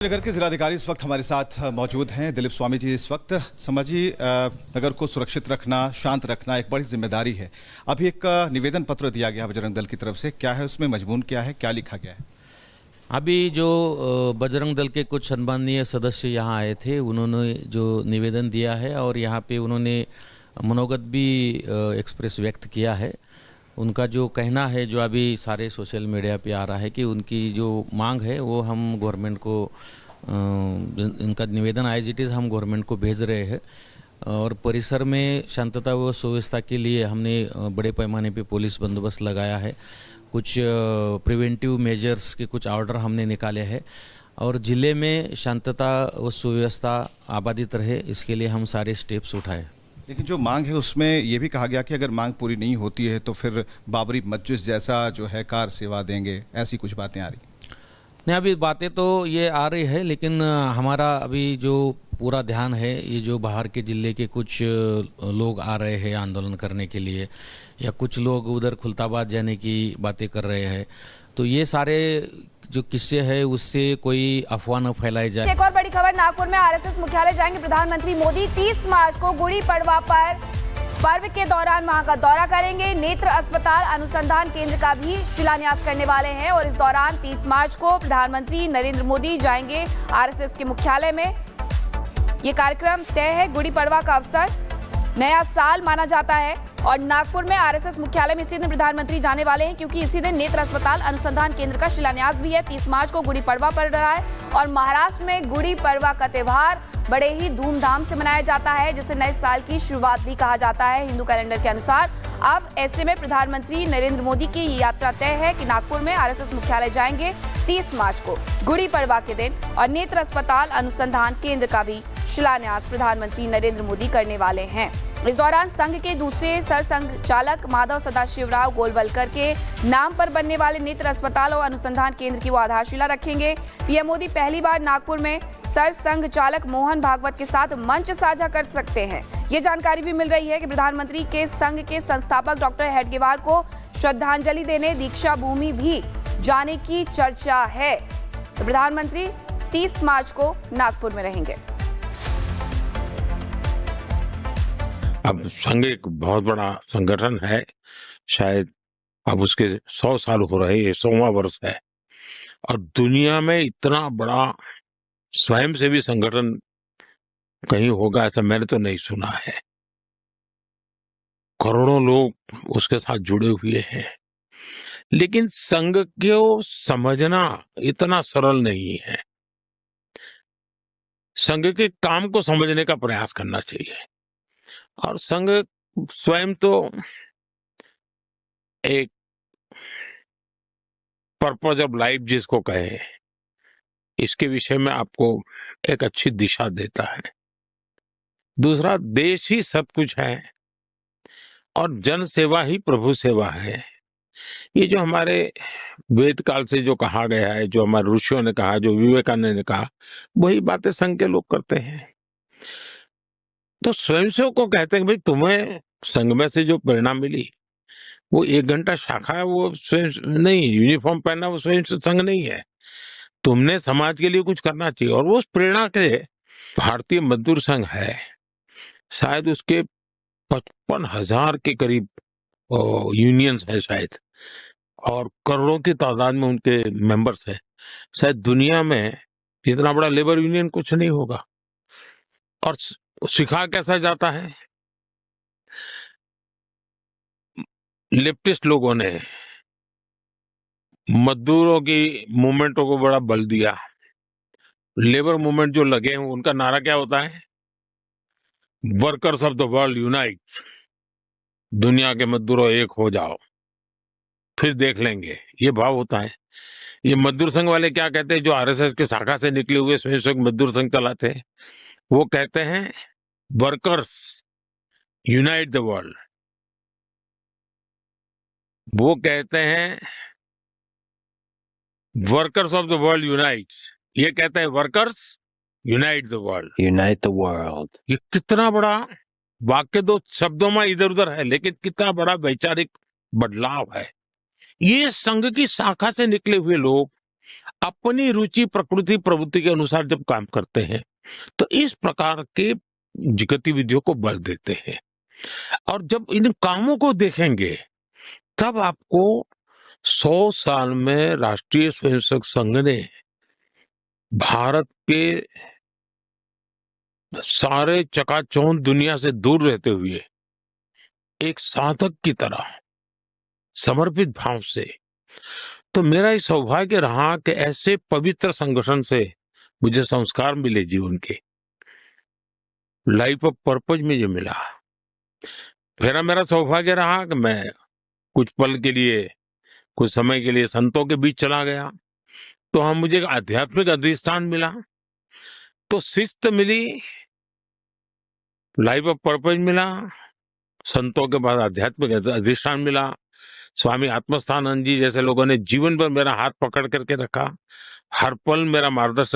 नगर के जिलाधिकारी इस वक्त हमारे साथ मौजूद हैं। दिलीप स्वामी जी, इस वक्त समाजी नगर को सुरक्षित रखना, शांत रखना एक बड़ी जिम्मेदारी है। अभी एक निवेदन पत्र दिया गया बजरंग दल की तरफ से, क्या है उसमें, मजमून क्या है, क्या लिखा गया है? अभी जो बजरंग दल के कुछ सम्माननीय सदस्य यहाँ आए थे, उन्होंने जो निवेदन दिया है और यहाँ पे उन्होंने मनोगत भी एक्सप्रेस व्यक्त किया है। उनका जो कहना है, जो अभी सारे सोशल मीडिया पे आ रहा है, कि उनकी जो मांग है वो हम गवर्नमेंट को, इनका निवेदन एज इट इज़ हम गवर्नमेंट को भेज रहे हैं। और परिसर में शांतता व सुव्यवस्था के लिए हमने बड़े पैमाने पे पुलिस बंदोबस्त लगाया है। कुछ प्रिवेंटिव मेजर्स के कुछ ऑर्डर हमने निकाले हैं और ज़िले में शांतता व सुव्यवस्था आबादित रहे, इसके लिए हम सारे स्टेप्स उठाए। लेकिन जो मांग है उसमें ये भी कहा गया कि अगर मांग पूरी नहीं होती है तो फिर बाबरी मस्जिद जैसा जो है कार सेवा देंगे, ऐसी कुछ बातें आ रही। नहीं, अभी बातें तो ये आ रही है, लेकिन हमारा अभी जो पूरा ध्यान है, ये जो बाहर के ज़िले के कुछ लोग आ रहे हैं आंदोलन करने के लिए, या कुछ लोग उधर खुलताबाद जाने की बातें कर रहे हैं, तो ये सारे जो किस्से है उससे कोई अफवाह न फैलाई जाए। एक और बड़ी खबर, नागपुर में आरएसएस मुख्यालय जाएंगे प्रधानमंत्री मोदी। 30 मार्च को गुड़ी पड़वा पर पर्व के दौरान वहां का दौरा करेंगे। नेत्र अस्पताल अनुसंधान केंद्र का भी शिलान्यास करने वाले हैं और इस दौरान 30 मार्च को प्रधानमंत्री नरेंद्र मोदी जाएंगे आरएसएस के मुख्यालय में। ये कार्यक्रम तय है। गुड़ी पड़वा का अवसर नया साल माना जाता है और नागपुर में आरएसएस मुख्यालय में इसी दिन प्रधानमंत्री जाने वाले हैं, क्योंकि इसी दिन नेत्र अस्पताल अनुसंधान केंद्र का शिलान्यास भी है। 30 मार्च को गुड़ी पड़वा पड़ रहा है और महाराष्ट्र में गुड़ी पड़वा का त्यौहार बड़े ही धूमधाम से मनाया जाता है, जिसे नए साल की शुरुआत भी कहा जाता है हिंदू कैलेंडर के अनुसार। अब ऐसे में प्रधानमंत्री नरेंद्र मोदी की ये यात्रा तय है कि नागपुर में आरएसएस मुख्यालय जाएंगे 30 मार्च को गुड़ी पड़वा के दिन, और नेत्र अस्पताल अनुसंधान केंद्र का भी शिलान्यास प्रधानमंत्री नरेंद्र मोदी करने वाले हैं। इस दौरान संघ के दूसरे सरसंघचालक माधव सदाशिवराव गोलवलकर के नाम पर बनने वाले नेत्र अस्पताल और अनुसंधान केंद्र की वो आधारशिला रखेंगे। पीएम मोदी पहली बार नागपुर में सरसंघचालक मोहन भागवत के साथ मंच साझा कर सकते हैं। ये जानकारी भी मिल रही है कि प्रधानमंत्री के संघ के संस्थापक डॉक्टर हेडगेवार को श्रद्धांजलि देने दीक्षा भूमि भी जाने की चर्चा है। तो प्रधानमंत्री 30 मार्च को नागपुर में रहेंगे। अब संघ एक बहुत बड़ा संगठन है, शायद अब उसके 100 साल हो रहे, ये 100वां वर्ष है। और दुनिया में इतना बड़ा स्वयंसेवी संगठन कहीं होगा ऐसा मैंने तो नहीं सुना है। करोड़ों लोग उसके साथ जुड़े हुए हैं, लेकिन संघ को समझना इतना सरल नहीं है। संघ के काम को समझने का प्रयास करना चाहिए। और संघ स्वयं तो एक पर्पज ऑफ लाइफ जिसको कहे, इसके विषय में आपको एक अच्छी दिशा देता है। दूसरा, देश ही सब कुछ है और जन सेवा ही प्रभु सेवा है। ये जो हमारे वेद काल से जो कहा गया है, जो हमारे ऋषियों ने कहा, जो विवेकानंद ने कहा, वही बातें संघ के लोग करते हैं। तो स्वयंसेवक को कहते हैं भाई तुम्हें संघ में से जो प्रेरणा मिली वो 1 घंटा शाखा है, वो स्वयं नहीं, यूनिफॉर्म पहनना वो स्वयं संघ नहीं है। तुमने समाज के लिए कुछ करना चाहिए। और वो उस प्रेरणा के भारतीय मजदूर संघ है, शायद उसके 55,000 के करीब यूनियंस है शायद, और करोड़ों की तादाद में उनके मेंबर्स है। शायद दुनिया में इतना बड़ा लेबर यूनियन कुछ नहीं होगा। और सिखा कैसा जाता है, लेफ्टिस्ट लोगों ने मजदूरों की मूवमेंटों को बड़ा बल दिया। लेबर मूवमेंट जो लगे हैं उनका नारा क्या होता है, workers of the world unite, दुनिया के मजदूरों एक हो जाओ, फिर देख लेंगे, ये भाव होता है। ये मजदूर संघ वाले क्या कहते हैं, जो आरएसएस की शाखा से निकले हुए स्वयंसेवक मजदूर संघ चलाते हैं, वो कहते हैं वर्कर्स यूनाइट द वर्ल्ड। वो कहते हैं workers of the world unite, ये कहते हैं workers unite the world. Unite the world, ये कितना बड़ा वाक्य, 2 शब्दों में इधर उधर है, लेकिन कितना बड़ा वैचारिक बदलाव है। ये संघ की शाखा से निकले हुए लोग अपनी रुचि प्रकृति प्रवृत्ति के अनुसार जब काम करते हैं तो इस प्रकार के गतिविधियों को बल देते हैं। और जब इन कामों को देखेंगे तब आपको 100 साल में राष्ट्रीय स्वयंसेवक संघ ने भारत के सारे चकाचौंध दुनिया से दूर रहते हुए एक साधक की तरह समर्पित भाव से, तो मेरा ही सौभाग्य रहा कि ऐसे पवित्र संगठन से मुझे संस्कार मिले जीवन के, लाइफ ऑफ पर्पज में जो मिला। फिर मेरा सौभाग्य रहा कि मैं कुछ पल के लिए, कुछ समय के लिए संतों के बीच चला गया, तो हम मुझे आध्यात्मिक अधिष्ठान मिला, तो शिस्त मिली, लाइफ ऑफ पर्पज मिला, संतों के बाद आध्यात्मिक अधिष्ठान मिला। स्वामी आत्मस्थानंद जी जैसे लोगों ने जीवन भर मेरा हाथ पकड़ करके रखा, हर पल मेरा मार्गदर्शन